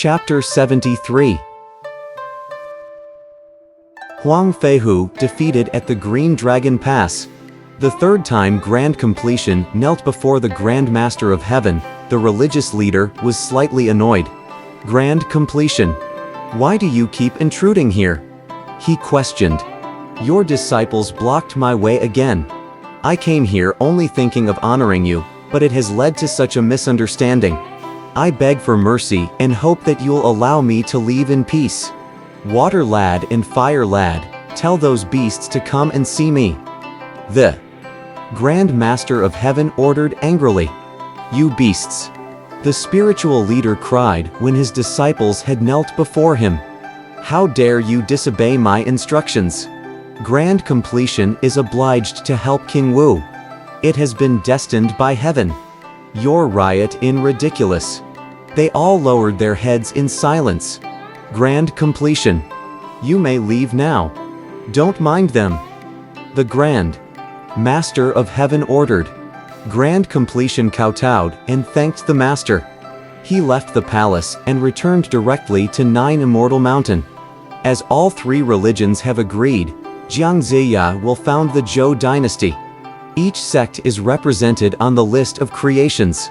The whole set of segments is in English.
Chapter 73. Huang Feihu defeated at the Green Dragon Pass. The third time Grand Completion knelt before the Grand Master of Heaven. The religious leader was slightly annoyed. Grand Completion, why do you keep intruding here? He questioned. Your disciples blocked my way again. I came here only thinking of honoring you, but it has led to such a misunderstanding. I beg for mercy and hope that you'll allow me to leave in peace. Water Lad and Fire Lad, tell those beasts to come and see me. The Grand Master of Heaven ordered angrily. You beasts! The spiritual leader cried when his disciples had knelt before him. How dare you disobey my instructions? Grand Completion is obliged to help King Wu. It has been destined by heaven. Your riot is ridiculous. They all lowered their heads in silence. Grand Completion, you may leave now. Don't mind them. The Grand Master of Heaven ordered. Grand Completion kowtowed and thanked the Master. He left the palace and returned directly to Nine Immortal Mountain. As all three religions have agreed, Jiang Ziya will found the Zhou dynasty. Each sect is represented on the list of creations.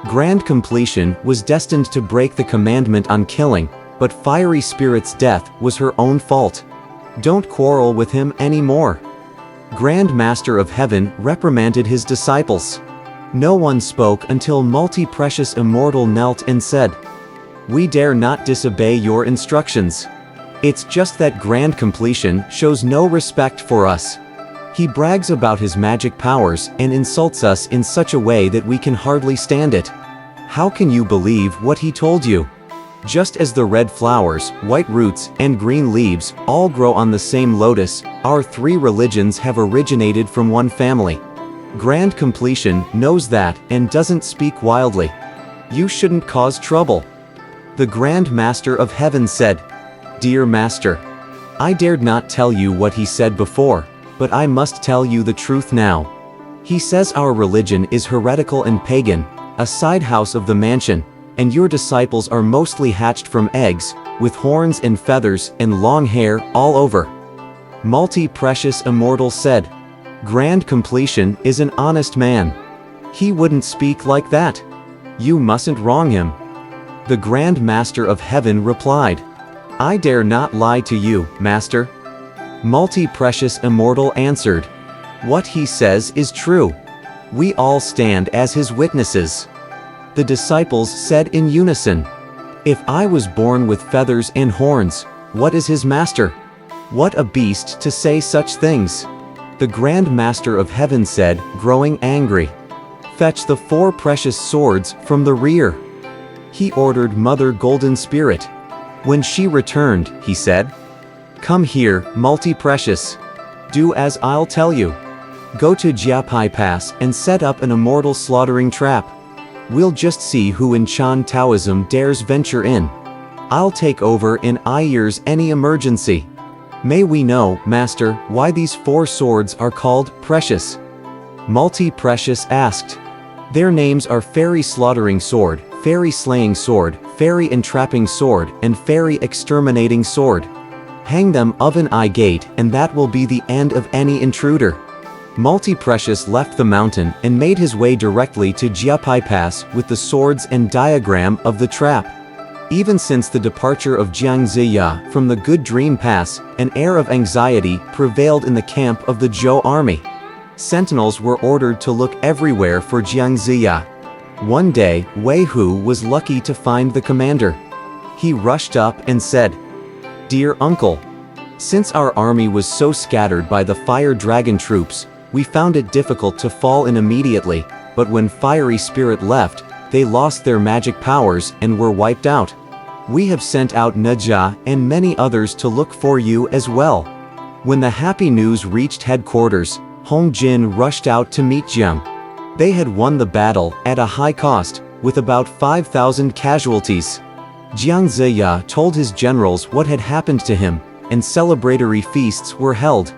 Grand Completion was destined to break the commandment on killing, but Fiery Spirit's death was her own fault. Don't quarrel with him anymore. Grand Master of Heaven reprimanded his disciples. No one spoke until Multi-Precious Immortal knelt and said, We dare not disobey your instructions. It's just that Grand Completion shows no respect for us. He brags about his magic powers and insults us in such a way that we can hardly stand it. How can you believe what he told you? Just as the red flowers, white roots, and green leaves all grow on the same lotus, our three religions have originated from one family. Grand Completion knows that and doesn't speak wildly. You shouldn't cause trouble. The Grand Master of Heaven said, Dear Master, I dared not tell you what he said before, but I must tell you the truth now. He says our religion is heretical and pagan, a side house of the mansion, and your disciples are mostly hatched from eggs, with horns and feathers and long hair all over. Multi-Precious Immortal said, Grand Completion is an honest man. He wouldn't speak like that. You mustn't wrong him. The Grand Master of Heaven replied, I dare not lie to you, Master. Multi-Precious Immortal answered, What he says is true. We all stand as his witnesses. The disciples said in unison, If I was born with feathers and horns, what is his master? What a beast to say such things. The Grand Master of Heaven said, growing angry, Fetch the 4 precious swords from the rear. He ordered Mother Golden Spirit. When she returned, he said, Come here, Multi-Precious. Do as I'll tell you. Go to Jiapai Pass and set up an immortal slaughtering trap. We'll just see who in Chan Taoism dares venture in. I'll take over in Ayers any emergency. May we know, Master, why these 4 swords are called precious? Multi-Precious asked. Their names are Fairy Slaughtering Sword, Fairy Slaying Sword, Fairy Entrapping Sword, and Fairy Exterminating Sword. Hang them Oven Eye Gate and that will be the end of any intruder. Multi-Precious left the mountain and made his way directly to Jiapai Pass with the swords and diagram of the trap. Even since the departure of Jiang Ziya from the Good Dream Pass, an air of anxiety prevailed in the camp of the Zhou army. Sentinels were ordered to look everywhere for Jiang Ziya. One day, Wei Hu was lucky to find the commander. He rushed up and said, Dear uncle, since our army was so scattered by the Fire Dragon troops, we found it difficult to fall in immediately, but when Fiery Spirit left, they lost their magic powers and were wiped out. We have sent out Nejia and many others to look for you as well. When the happy news reached headquarters, Hong Jin rushed out to meet Jiang. They had won the battle at a high cost, with about 5,000 casualties. Jiang Ziya told his generals what had happened to him, and celebratory feasts were held.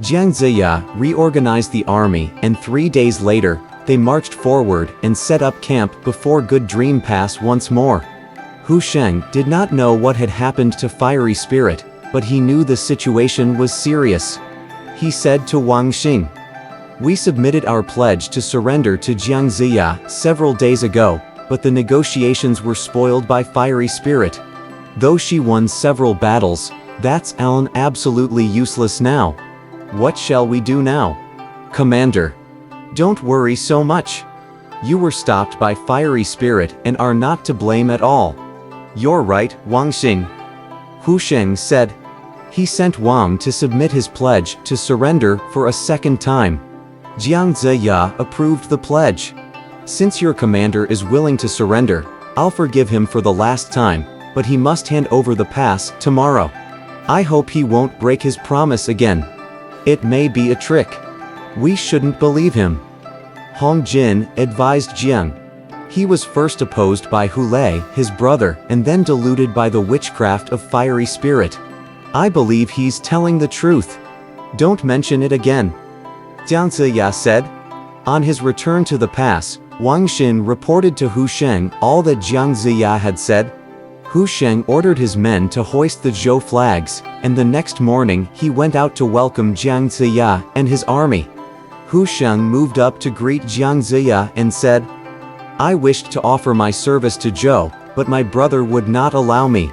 Jiang Ziya reorganized the army, and 3 days later, they marched forward and set up camp before Good Dream Pass once more. Hu Sheng did not know what had happened to Fiery Spirit, but he knew the situation was serious. He said to Wang Xing, "We submitted our pledge to surrender to Jiang Ziya several days ago, but the negotiations were spoiled by Fiery Spirit. Though she won several battles, that's absolutely useless now. What shall we do now?" "Commander, don't worry so much. You were stopped by Fiery Spirit and are not to blame at all." "You're right, Wang Xing," Hu Sheng said. He sent Wang to submit his pledge to surrender for a second time. Jiang Ziya approved the pledge. "Since your commander is willing to surrender, I'll forgive him for the last time, but he must hand over the pass tomorrow. I hope he won't break his promise again. It may be a trick. We shouldn't believe him." Hong Jin advised Jiang. He was first opposed by Hu Lei, his brother, and then deluded by the witchcraft of Fiery Spirit. "I believe he's telling the truth. Don't mention it again," Jiang Ziya said. On his return to the pass, Wang Xin reported to Hu Sheng all that Jiang Ziya had said. Hu Sheng ordered his men to hoist the Zhou flags, and the next morning he went out to welcome Jiang Ziya and his army. Hu Sheng moved up to greet Jiang Ziya and said, "I wished to offer my service to Zhou, but my brother would not allow me.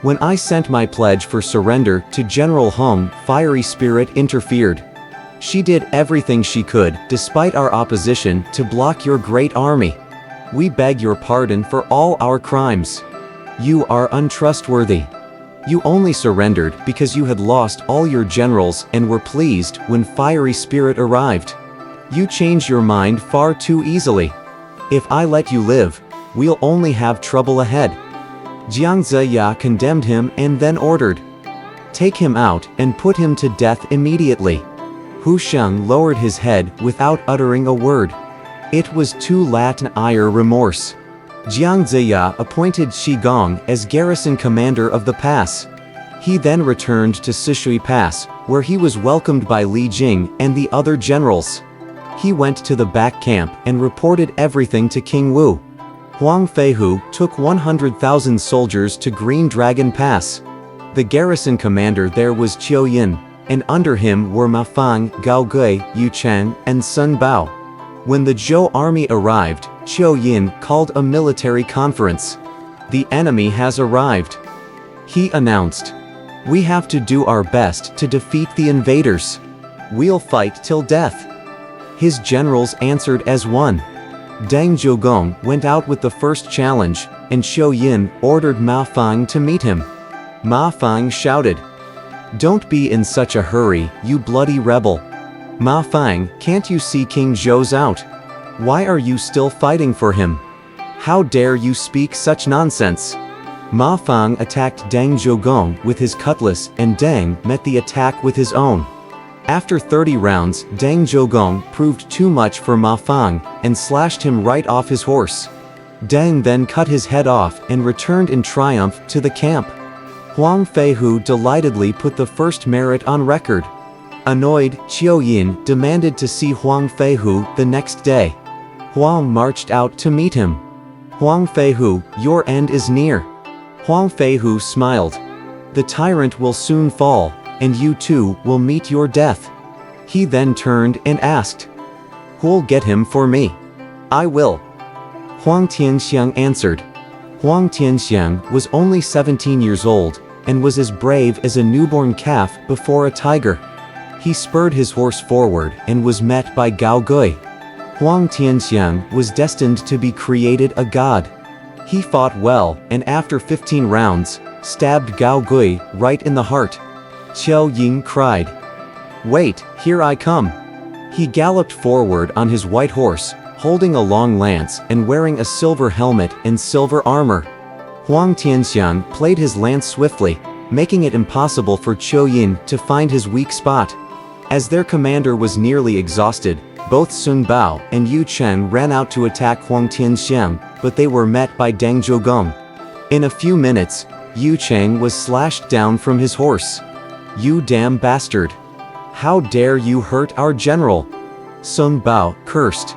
When I sent my pledge for surrender to General Hong, Fiery Spirit interfered. She did everything she could, despite our opposition, to block your great army. We beg your pardon for all our crimes. You are untrustworthy. You only surrendered because you had lost all your generals and were pleased when Fiery Spirit arrived. You change your mind far too easily. If I let you live, we'll only have trouble ahead." Jiang Ziya condemned him and then ordered, "Take him out and put him to death immediately." Hu Sheng lowered his head without uttering a word. It was too late to ire remorse. Jiang Ziya appointed Shi Gong as garrison commander of the pass. He then returned to Sishui Pass, where he was welcomed by Li Jing and the other generals. He went to the back camp and reported everything to King Wu. Huang Feihu took 100,000 soldiers to Green Dragon Pass. The garrison commander there was Qiu Yin, and under him were Ma Fang, Gao Gui, Yu Chen, and Sun Bao. When the Zhou army arrived, Qiu Yin called a military conference. "The enemy has arrived," he announced. "We have to do our best to defeat the invaders. We'll fight till death." His generals answered as one. Deng Zhogong went out with the first challenge, and Qiu Yin ordered Ma Fang to meet him. Ma Fang shouted, "Don't be in such a hurry, you bloody rebel. Ma Fang, can't you see King Zhou's out? Why are you still fighting for him? How dare you speak such nonsense?" Ma Fang attacked Deng Zhogong with his cutlass, and Deng met the attack with his own. After 30 rounds, Deng Zhogong proved too much for Ma Fang, and slashed him right off his horse. Deng then cut his head off and returned in triumph to the camp. Huang Feihu delightedly put the first merit on record. Annoyed, Qiu Yin demanded to see Huang Feihu the next day. Huang marched out to meet him. "Huang Feihu, your end is near." Huang Feihu smiled. "The tyrant will soon fall, and you too will meet your death." He then turned and asked, "Who'll get him for me?" "I will," Huang Tianxiang answered. Huang Tianxiang was only 17 years old, and was as brave as a newborn calf before a tiger. He spurred his horse forward and was met by Gao Gui. Huang Tianxiang was destined to be created a god. He fought well, and after 15 rounds, stabbed Gao Gui right in the heart. Qiu Yin cried, "Wait, here I come." He galloped forward on his white horse, holding a long lance and wearing a silver helmet and silver armor. Huang Tianxiang played his lance swiftly, making it impossible for Qiu Yin to find his weak spot. As their commander was nearly exhausted, both Sun Bao and Yu Chen ran out to attack Huang Tianxiang, but they were met by Deng Zhogong. In a few minutes, Yu Cheng was slashed down from his horse. "You damn bastard! How dare you hurt our general?" Sun Bao cursed.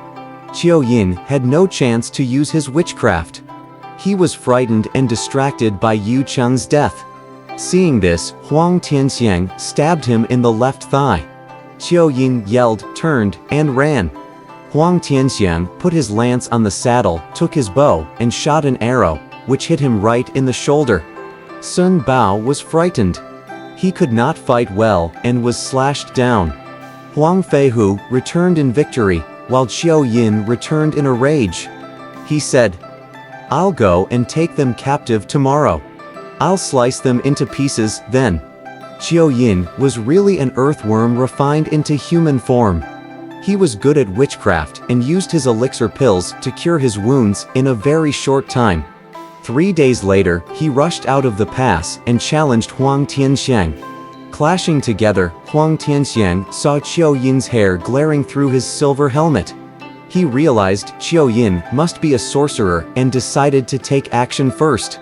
Qiu Yin had no chance to use his witchcraft. He was frightened and distracted by Yu Cheng's death. Seeing this, Huang Tianxiang stabbed him in the left thigh. Qiu Yin yelled, turned, and ran. Huang Tianxiang put his lance on the saddle, took his bow, and shot an arrow, which hit him right in the shoulder. Sun Bao was frightened. He could not fight well and was slashed down. Huang Feihu returned in victory, while Qiu Yin returned in a rage. He said, "I'll go and take them captive tomorrow. I'll slice them into pieces then." Qiu Yin was really an earthworm refined into human form. He was good at witchcraft and used his elixir pills to cure his wounds in a very short time. 3 days later, he rushed out of the pass and challenged Huang Tianxiang. Clashing together, Huang Tianxiang saw Qiu Yin's hair glaring through his silver helmet. He realized Qiu Yin must be a sorcerer and decided to take action first.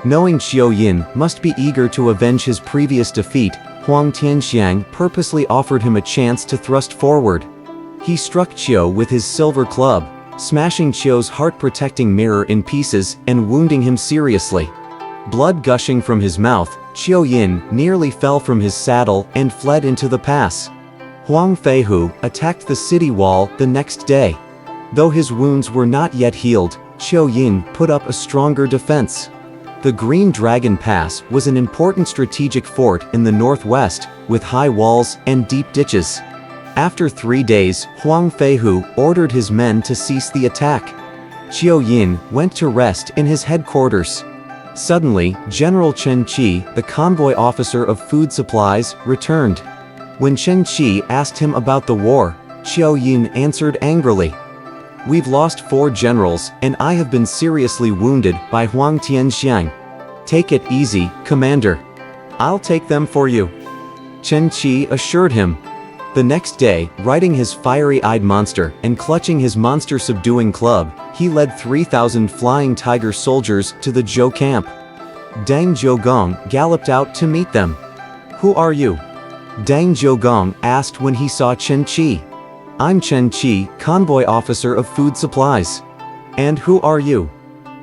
Knowing Qiu Yin must be eager to avenge his previous defeat, Huang Tianxiang purposely offered him a chance to thrust forward. He struck Qiu with his silver club, smashing Qiu's heart-protecting mirror in pieces and wounding him seriously. Blood gushing from his mouth, Qiu Yin nearly fell from his saddle and fled into the pass. Huang Feihu attacked the city wall the next day. Though his wounds were not yet healed, Qiu Yin put up a stronger defense. The Green Dragon Pass was an important strategic fort in the northwest, with high walls and deep ditches. After 3 days, Huang Feihu ordered his men to cease the attack. Qiu Yin went to rest in his headquarters. Suddenly, General Chen Qi, the convoy officer of food supplies, returned. When Chen Qi asked him about the war, Qiu Yin answered angrily, "We've lost 4 generals, and I have been seriously wounded by Huang Tianxiang. Take it easy, Commander. I'll take them for you." Chen Qi assured him. The next day, riding his fiery-eyed monster and clutching his monster-subduing club, he led 3,000 flying tiger soldiers to the Zhou camp. Deng Jiugong galloped out to meet them. "Who are you?" Deng Jiugong asked when he saw Chen Qi. "I'm Chen Qi, convoy officer of food supplies." "And who are you?"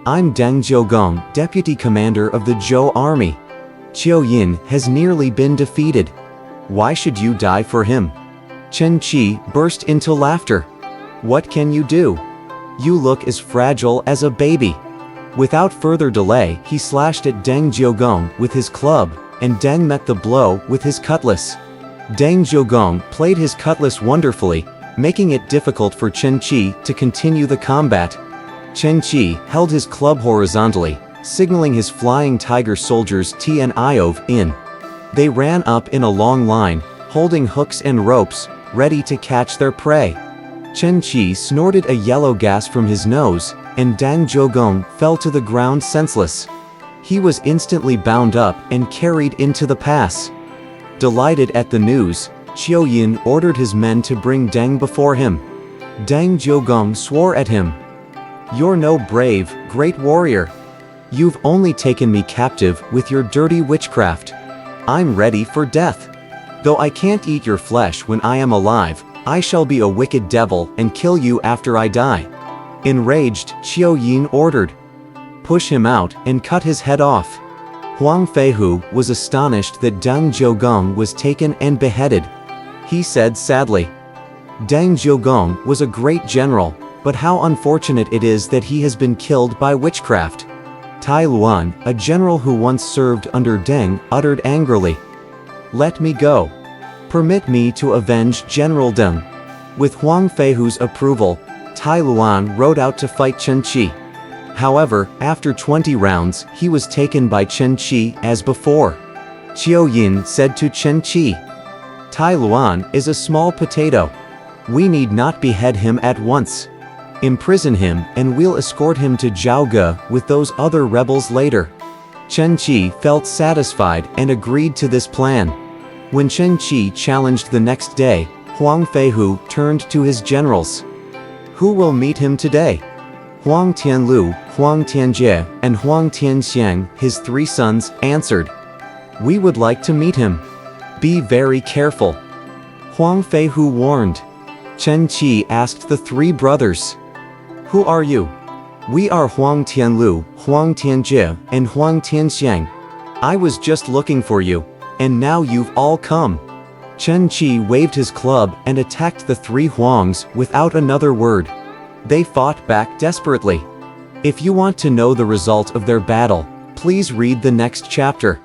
"I'm Deng Jiugong, deputy commander of the Zhou army. Qiu Yin has nearly been defeated. Why should you die for him?" Chen Qi burst into laughter. "What can you do? You look as fragile as a baby." Without further delay, he slashed at Deng Jiugong with his club, and Deng met the blow with his cutlass. Deng Jiugong played his cutlass wonderfully, making it difficult for Chen Qi to continue the combat. Chen Qi held his club horizontally, signaling his flying tiger soldiers T and Iove in. They ran up in a long line, holding hooks and ropes, ready to catch their prey. Chen Qi snorted a yellow gas from his nose, and Deng Jiugong fell to the ground senseless. He was instantly bound up and carried into the pass. Delighted at the news, Qiu Yin ordered his men to bring Deng before him. Deng Jiugong swore at him. "You're no brave, great warrior. You've only taken me captive with your dirty witchcraft. I'm ready for death. Though I can't eat your flesh when I am alive, I shall be a wicked devil and kill you after I die." Enraged, Qiu Yin ordered, "Push him out and cut his head off." Huang Feihu was astonished that Deng Jiugong was taken and beheaded. He said sadly, "Deng Jiugong was a great general, but how unfortunate it is that he has been killed by witchcraft." Tai Luan, a general who once served under Deng, uttered angrily, "Let me go. Permit me to avenge General Deng." With Huang Feihu's approval, Tai Luan rode out to fight Chen Qi. However, after 20 rounds, he was taken by Chen Qi as before. Qiu Yin said to Chen Qi, "Tai Luan is a small potato. We need not behead him at once. Imprison him and we'll escort him to Zhaoge with those other rebels later." Chen Qi felt satisfied and agreed to this plan. When Chen Qi challenged the next day, Huang Feihu turned to his generals. "Who will meet him today?" Huang Tianlu, Huang Tianjie, and Huang Tianxiang, his 3 sons, answered, "We would like to meet him. Be very careful." Huang Feihu warned. Chen Qi asked the 3 brothers, "Who are you? We are Huang Tianlu, Huang Tianjie, and Huang Tianxiang. I was just looking for you, and now you've all come." Chen Qi waved his club and attacked the three Huangs without another word. They fought back desperately. If you want to know the result of their battle, please read the next chapter.